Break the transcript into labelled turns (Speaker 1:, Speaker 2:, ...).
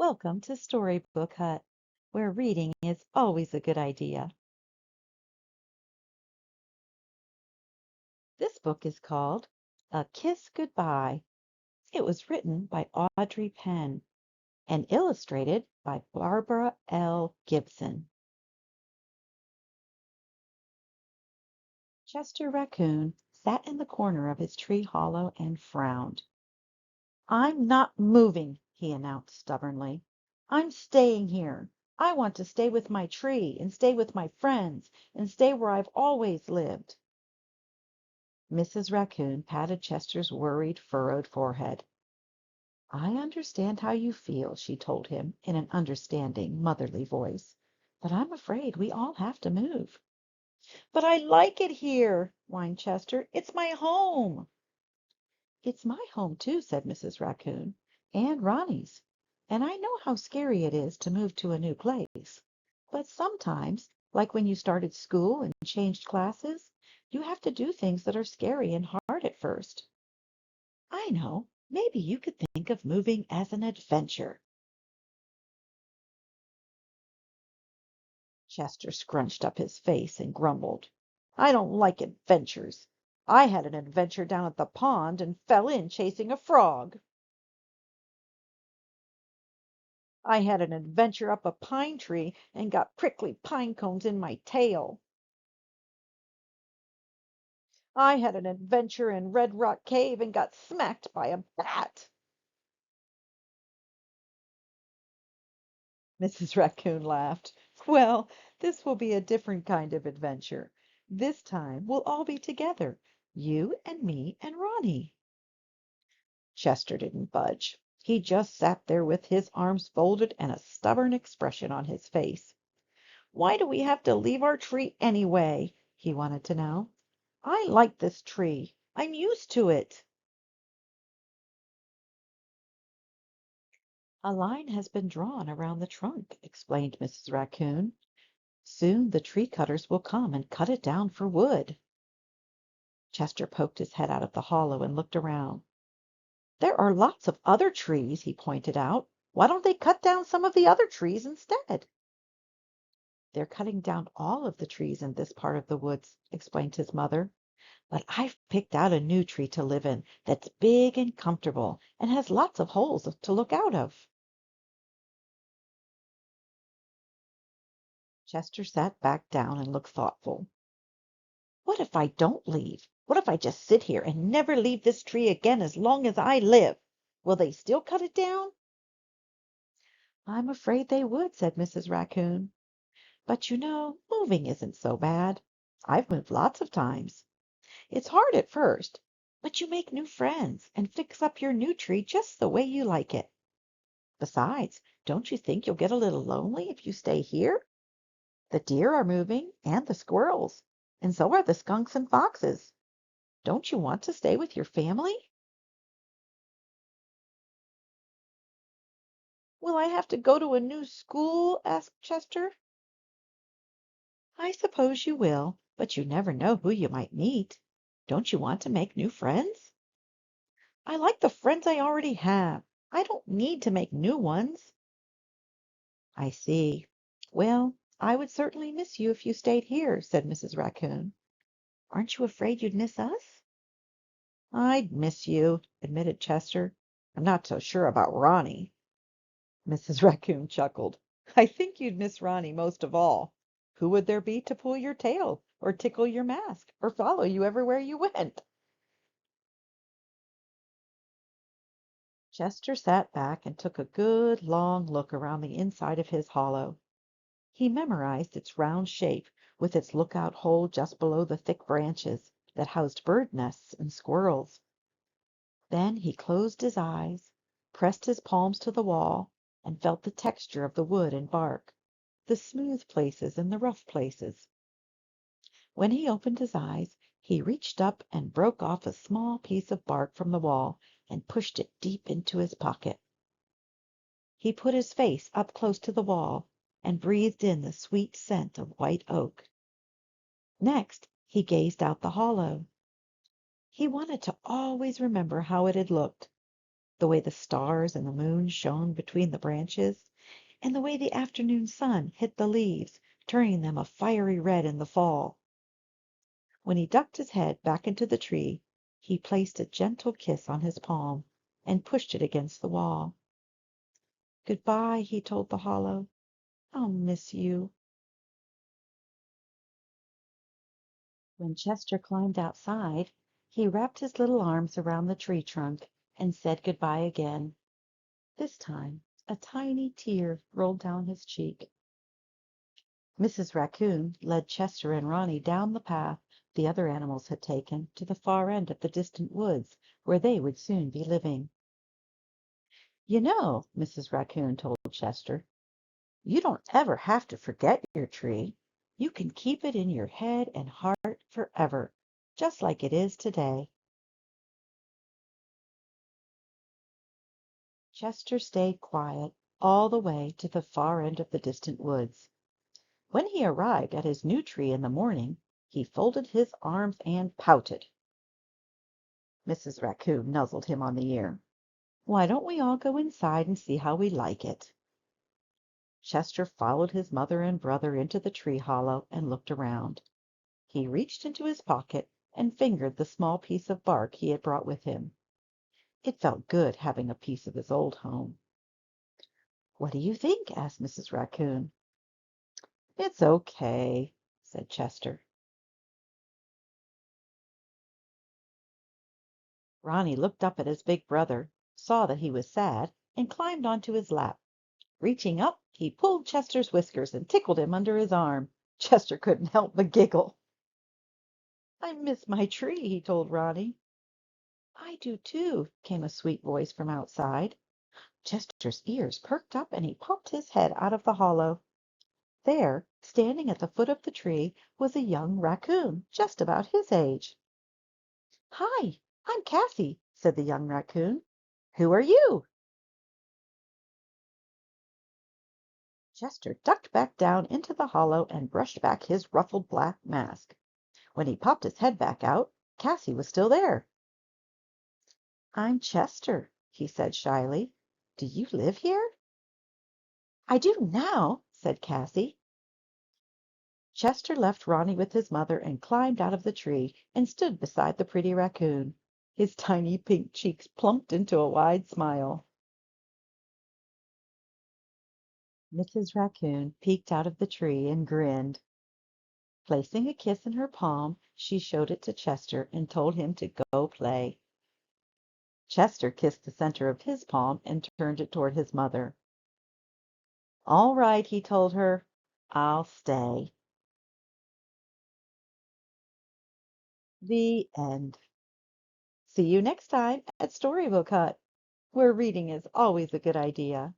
Speaker 1: Welcome to Storybook Hut, where reading is always a good idea. This book is called A Kiss Goodbye. It was written by Audrey Penn and illustrated by Barbara L. Gibson. Chester Racoon sat in the corner of his tree hollow and frowned. "I'm not moving," he announced stubbornly. "I'm staying here. I want to stay with my tree and stay with my friends and stay where I've always lived." Mrs. Raccoon patted Chester's worried, furrowed forehead. "I understand how you feel," she told him in an understanding, motherly voice, "but I'm afraid we all have to move." "But I like it here," whined Chester. "It's my home." "It's my home, too," said Mrs. Raccoon, "and Ronnie's. And I know how scary it is to move to a new place. But sometimes, like when you started school and changed classes, you have to do things that are scary and hard at first. I know. Maybe you could think of moving as an adventure." Chester scrunched up his face and grumbled. "I don't like adventures. I had an adventure down at the pond and fell in chasing a frog. I had an adventure up a pine tree and got prickly pine cones in my tail. I had an adventure in Red Rock Cave and got smacked by a bat." Mrs. Raccoon laughed. "Well, this will be a different kind of adventure. This time we'll all be together, you and me and Ronnie." Chester didn't budge. He just sat there with his arms folded and a stubborn expression on his face. "Why do we have to leave our tree anyway?" he wanted to know. "I like this tree. I'm used to it." "A line has been drawn around the trunk," explained Mrs. Raccoon. "Soon the tree cutters will come and cut it down for wood." Chester poked his head out of the hollow and looked around. "There are lots of other trees," he pointed out. "Why don't they cut down some of the other trees instead?" "They're cutting down all of the trees in this part of the woods," explained his mother. "But I've picked out a new tree to live in that's big and comfortable and has lots of holes to look out of." Chester sat back down and looked thoughtful. "What if I don't leave? What if I just sit here and never leave this tree again as long as I live? Will they still cut it down?" "I'm afraid they would," said Mrs. Raccoon. "But you know, moving isn't so bad. I've moved lots of times. It's hard at first, but you make new friends and fix up your new tree just the way you like it. Besides, don't you think you'll get a little lonely if you stay here? The deer are moving, and the squirrels, and so are the skunks and foxes. Don't you want to stay with your family?" "Will I have to go to a new school?" asked Chester. "I suppose you will, but you never know who you might meet. Don't you want to make new friends?" "I like the friends I already have. I don't need to make new ones." "I see. Well, I would certainly miss you if you stayed here," said Mrs. Raccoon. "Aren't you afraid you'd miss us?" "I'd miss you," admitted Chester. "I'm not so sure about Ronnie." Mrs. Raccoon chuckled. "I think you'd miss Ronnie most of all. Who would there be to pull your tail, or tickle your mask, or follow you everywhere you went?" Chester sat back and took a good long look around the inside of his hollow. He memorized its round shape, with its lookout hole just below the thick branches that housed bird nests and squirrels. Then he closed his eyes, pressed his palms to the wall, and felt the texture of the wood and bark, the smooth places and the rough places. When he opened his eyes, he reached up and broke off a small piece of bark from the wall and pushed it deep into his pocket. He put his face up close to the wall and breathed in the sweet scent of white oak. Next he gazed out the hollow. He wanted to always remember how it had looked. the way the stars and the moon shone between the branches, and the way the afternoon sun hit the leaves, turning them a fiery red in the fall. When he ducked his head back into the tree, he placed a gentle kiss on his palm and pushed it against the wall. "Good-bye," he told the hollow. "I'll miss you." When Chester climbed outside, he wrapped his little arms around the tree trunk and said good-bye again. This time a tiny tear rolled down his cheek. Mrs. Raccoon led Chester and Ronnie down the path the other animals had taken to the far end of the distant woods where they would soon be living. "You know," Mrs. Raccoon told Chester, "you don't ever have to forget your tree. You can keep it in your head and heart forever, just like it is today." Chester stayed quiet all the way to the far end of the distant woods. When he arrived at his new tree in the morning, he folded his arms and pouted. Mrs. Raccoon nuzzled him on the ear. "Why don't we all go inside and see how we like it?" Chester followed his mother and brother into the tree hollow and looked around. He reached into his pocket and fingered the small piece of bark he had brought with him. It felt good having a piece of his old home. "What do you think?" asked Mrs. Raccoon. "It's okay," said Chester. Ronnie looked up at his big brother, saw that he was sad, and climbed onto his lap. Reaching up, he pulled Chester's whiskers and tickled him under his arm. Chester couldn't help but giggle. "I miss my tree," he told Ronnie. "I do too," came a sweet voice from outside. Chester's ears perked up and he popped his head out of the hollow. There, standing at the foot of the tree, was a young raccoon just about his age. "Hi, I'm Cassie," said the young raccoon. "Who are you?" Chester ducked back down into the hollow and brushed back his ruffled black mask. When he popped his head back out, Cassie was still there. "I'm Chester," he said shyly. "Do you live here?" "I do now," said Cassie. Chester left Ronnie with his mother and climbed out of the tree and stood beside the pretty raccoon. His tiny pink cheeks plumped into a wide smile. Mrs. Raccoon peeked out of the tree and grinned. Placing a kiss in her palm, she showed it to Chester and told him to go play. Chester kissed the center of his palm and turned it toward his mother. "All right," he told her. "I'll stay." The end. See you next time at Storybook Hut, where reading is always a good idea.